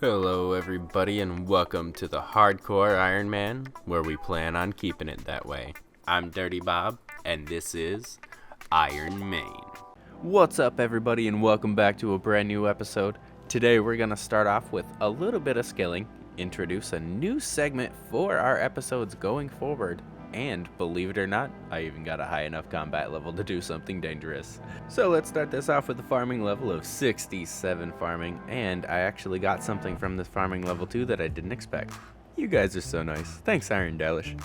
Hello everybody and welcome to the Hardcore Ironman, where we plan on keeping it that way. I'm Dirty Bob, and this is Ironman. What's up everybody and welcome back to a brand new episode. Today we're going to start off with a little bit of skilling, introduce a new segment for our episodes going forward, and believe it or not, I even got a high enough combat level to do something dangerous. So let's start this off with a farming level of 67 farming, and I actually got something from this farming level too that I didn't expect. You guys are so nice. Thanks, Iron Dalish.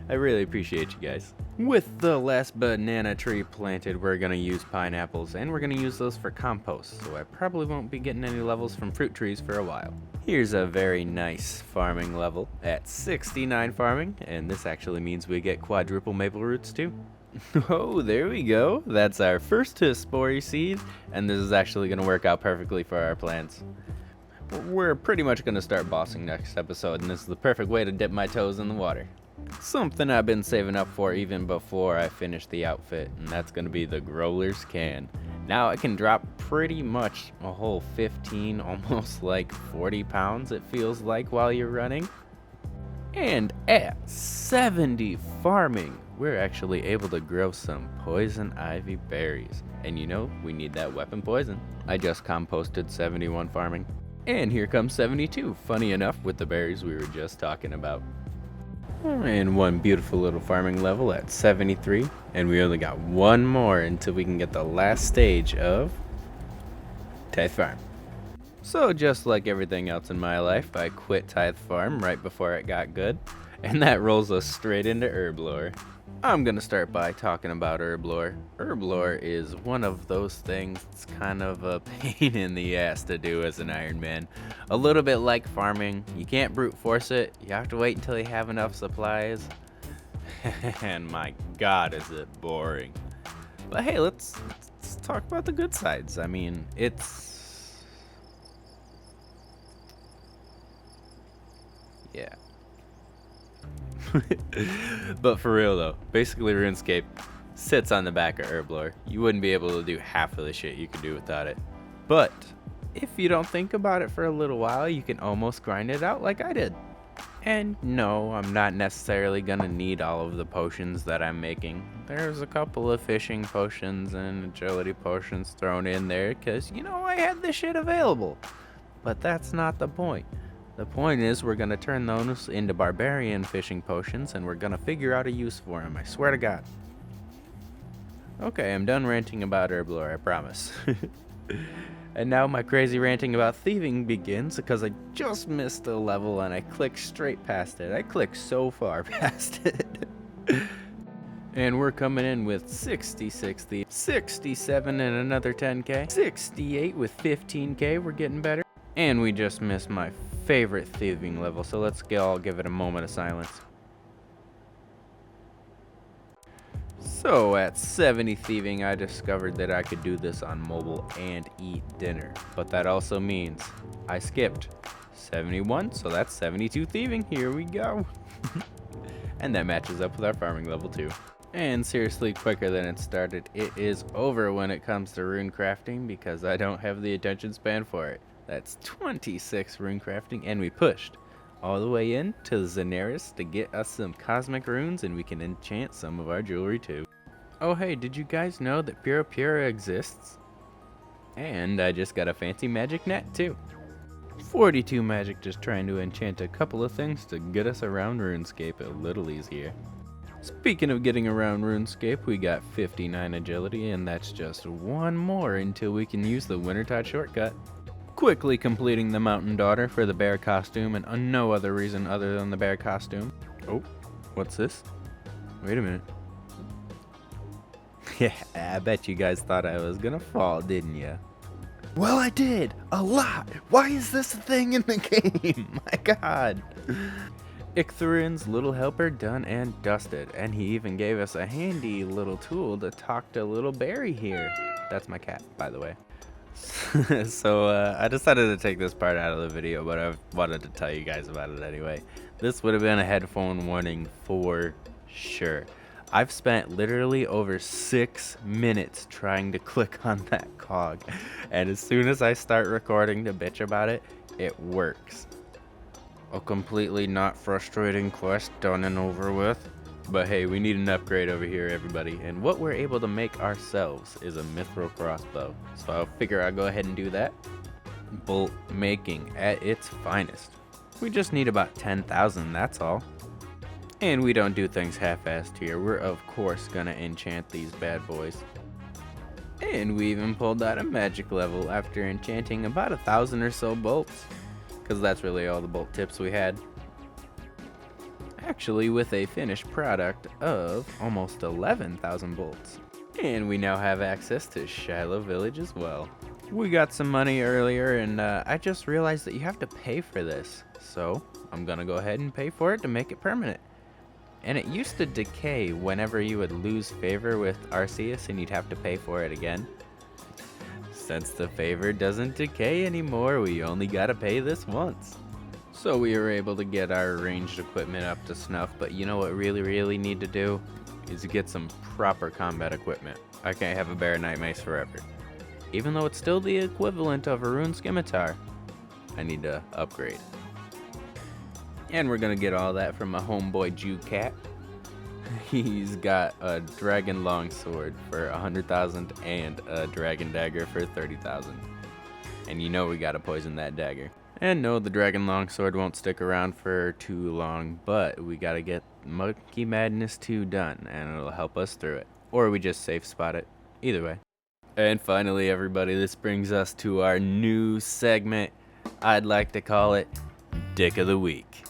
I really appreciate you guys. With the last banana tree planted, we're going to use pineapples, and we're going to use those for compost, so I probably won't be getting any levels from fruit trees for a while. Here's a very nice farming level at 69 farming, and this actually means we get quadruple maple roots too. Oh, there we go. That's our first Hesperia seed, and this is actually going to work out perfectly for our plants. We're pretty much going to start bossing next episode, and this is the perfect way to dip my toes in the water. Something I've been saving up for even before I finish the outfit, and that's going to be the Growler's Can. Now it can drop pretty much a whole 15, almost like 40 pounds it feels like while you're running. And at 70 farming, we're actually able to grow some poison ivy berries. And you know, we need that weapon poison. I just composted 71 farming. And here comes 72, funny enough, with the berries we were just talking about. And one beautiful little farming level at 73, and we only got one more until we can get the last stage of Tithe Farm. So just like everything else in my life, I quit Tithe Farm right before it got good, and that rolls us straight into Herblore. I'm going to start by talking about Herblore. Herblore is one of those things that's kind of a pain in the ass to do as an Ironman. A little bit like farming. You can't brute force it. You have to wait until you have enough supplies. And my god, is it boring. But hey, let's talk about the good sides. I mean, yeah. But for real though, basically RuneScape sits on the back of Herblore. You wouldn't be able to do half of the shit you could do without it. But if you don't think about it for a little while, you can almost grind it out like I did. And no, I'm not necessarily gonna need all of the potions that I'm making. There's a couple of fishing potions and agility potions thrown in there because, you know, I had this shit available. But that's not the point. The point is we're going to turn those into barbarian fishing potions, and we're going to figure out a use for them, I swear to God. Okay, I'm done ranting about Herblore, I promise. And now my crazy ranting about thieving begins because I just missed a level and I clicked straight past it. I clicked so far past it. And we're coming in with 66 thieves, 67 and another 10k, 68 with 15k, we're getting better. And we just missed my favorite thieving level, so let's all give it a moment of silence. So at 70 thieving, I discovered that I could do this on mobile and eat dinner, but that also means I skipped 71, so that's 72 thieving. Here we go. And that matches up with our farming level too. And seriously, quicker than it started, it is over when it comes to rune crafting because I don't have the attention span for it. That's 26 rune crafting, and we pushed all the way in to Zenaris to get us some cosmic runes, and we can enchant some of our jewelry too. Oh hey, did you guys know that Pura Pura exists? And I just got a fancy magic net too. 42 magic just trying to enchant a couple of things to get us around RuneScape a little easier. Speaking of getting around RuneScape, we got 59 agility, and that's just one more until we can use the Wintertide shortcut. Quickly completing the Mountain Daughter for the bear costume, and no other reason other than the bear costume. Oh, what's this? Wait a minute. Yeah, I bet you guys thought I was gonna fall, didn't ya? Well, I did! A lot! Why is this a thing in the game? My god! Icthurin's little helper done and dusted, and he even gave us a handy little tool to talk to little Barry here. That's my cat, by the way. So I decided to take this part out of the video, but I wanted to tell you guys about it anyway. This would have been a headphone warning for sure. I've spent literally over 6 minutes trying to click on that cog, and as soon as I start recording to bitch about it, it works. A completely not frustrating quest done and over with. But hey, we need an upgrade over here, everybody. And what we're able to make ourselves is a mithril crossbow. So I'll figure I'll go ahead and do that. Bolt making at its finest. We just need about 10,000, that's all. And we don't do things half-assed here. We're of course gonna enchant these bad boys. And we even pulled out a magic level after enchanting about 1,000 or so bolts. Because that's really all the bolt tips we had. Actually, with a finished product of almost 11,000 bolts. And we now have access to Shiloh Village as well. We got some money earlier, and I just realized that you have to pay for this. So I'm gonna go ahead and pay for it to make it permanent. And it used to decay whenever you would lose favor with Arceus and you'd have to pay for it again. Since the favor doesn't decay anymore, we only gotta pay this once. So we were able to get our ranged equipment up to snuff, but you know what we really need to do? Is to get some proper combat equipment. I can't have a Bear Knight Mace forever. Even though it's still the equivalent of a Rune Scimitar, I need to upgrade. And we're gonna get all that from my homeboy Jucat. He's got a Dragon Longsword for 100,000 and a Dragon Dagger for 30,000. And you know we gotta poison that dagger. And no, the Dragon Longsword won't stick around for too long, but we gotta get Monkey Madness 2 done, and it'll help us through it. Or we just safe spot it. Either way. And finally, everybody, this brings us to our new segment. I'd like to call it Dick of the Week.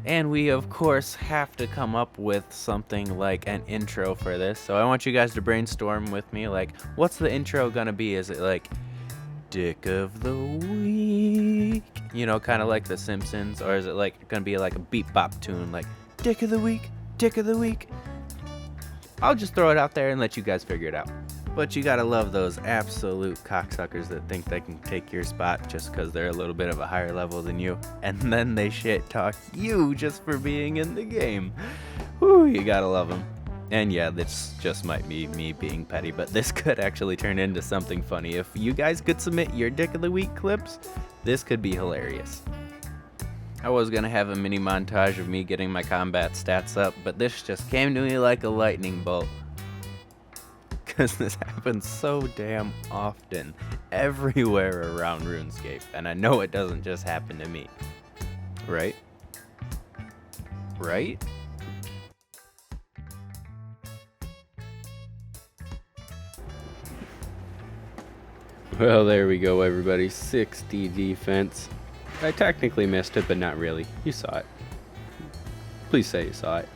And we, of course, have to come up with something like an intro for this. So I want you guys to brainstorm with me, like, what's the intro gonna be? Is it like Dick of the Week? You know, kind of like The Simpsons? Or is it like gonna be like a beat bop tune, like Dick of the Week, Dick of the Week? I'll just throw it out there and let you guys figure it out. But you gotta love those absolute cocksuckers that think they can take your spot just because they're a little bit of a higher level than you, and then they shit talk you just for being in the game. Whew, you gotta love them. And yeah, this just might be me being petty, but this could actually turn into something funny. If you guys could submit your Dick of the Week clips, this could be hilarious. I was gonna have a mini montage of me getting my combat stats up, but this just came to me like a lightning bolt. Because this happens so damn often everywhere around RuneScape, and I know it doesn't just happen to me. Right? Right? Well, there we go, everybody. 60 defense. I technically missed it, but not really. You saw it. Please say you saw it.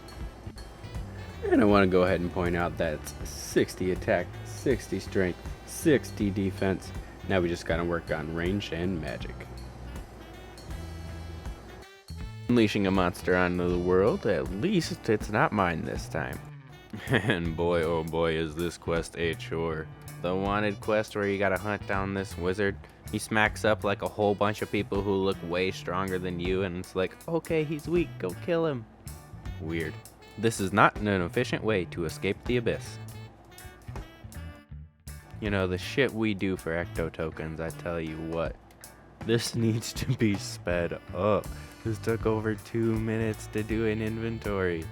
And I want to go ahead and point out that it's 60 attack, 60 strength, 60 defense. Now we just gotta work on range and magic. Unleashing a monster onto the world, at least it's not mine this time. And boy, oh boy, is this quest a chore. The wanted quest where you gotta hunt down this wizard. He smacks up like a whole bunch of people who look way stronger than you, and it's like, okay, he's weak, go kill him. Weird. This is not an efficient way to escape the abyss. You know, the shit we do for ecto tokens, I tell you what. This needs to be sped up. This took over 2 minutes to do an inventory.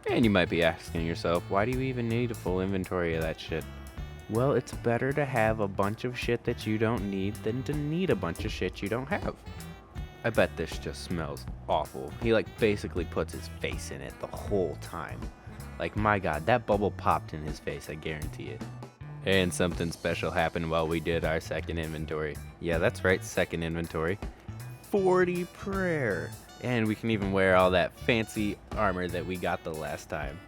And you might be asking yourself, why do you even need a full inventory of that shit? Well, it's better to have a bunch of shit that you don't need than to need a bunch of shit you don't have. I bet this just smells awful. He like basically puts his face in it the whole time. Like, my god, that bubble popped in his face, I guarantee it. And something special happened while we did our second inventory. Yeah, that's right, second inventory. 40 prayer. And we can even wear all that fancy armor that we got the last time.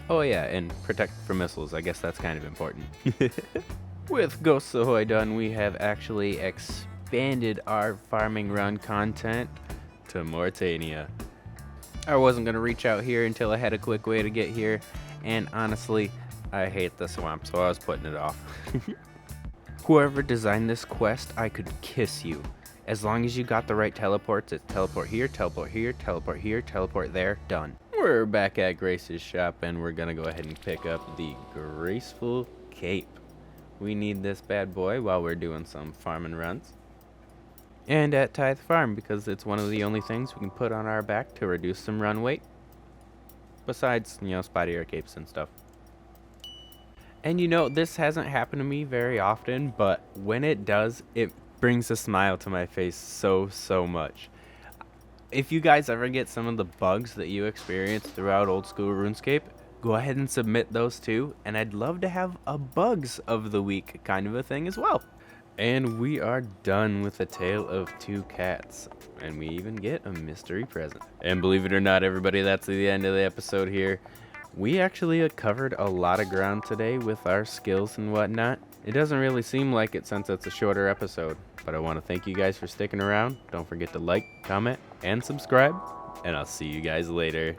Oh yeah, and protect from missiles, I guess that's kind of important. With Ghosts Ahoy done, we have actually expanded our farming run content to Mortania. I wasn't going to reach out here until I had a quick way to get here, and honestly, I hate the swamp, so I was putting it off. Whoever designed this quest, I could kiss you. As long as you got the right teleports, it's teleport here, teleport here, teleport here, teleport there, done. We're back at Grace's shop, and we're going to go ahead and pick up the Graceful Cape. We need this bad boy while we're doing some farming runs. And at Tithe Farm, because it's one of the only things we can put on our back to reduce some run weight. Besides, spotty ear capes and stuff. And this hasn't happened to me very often, but when it does, it brings a smile to my face so much. If you guys ever get some of the bugs that you experience throughout old school RuneScape, go ahead and submit those too, and I'd love to have a bugs of the week kind of a thing as well. And we are done with the tale of two cats, and we even get a mystery present. And believe it or not, everybody, that's the end of the episode here. We actually covered a lot of ground today with our skills and whatnot. It doesn't really seem like it since it's a shorter episode, but I want to thank you guys for sticking around. Don't forget to like, comment, and subscribe, and I'll see you guys later.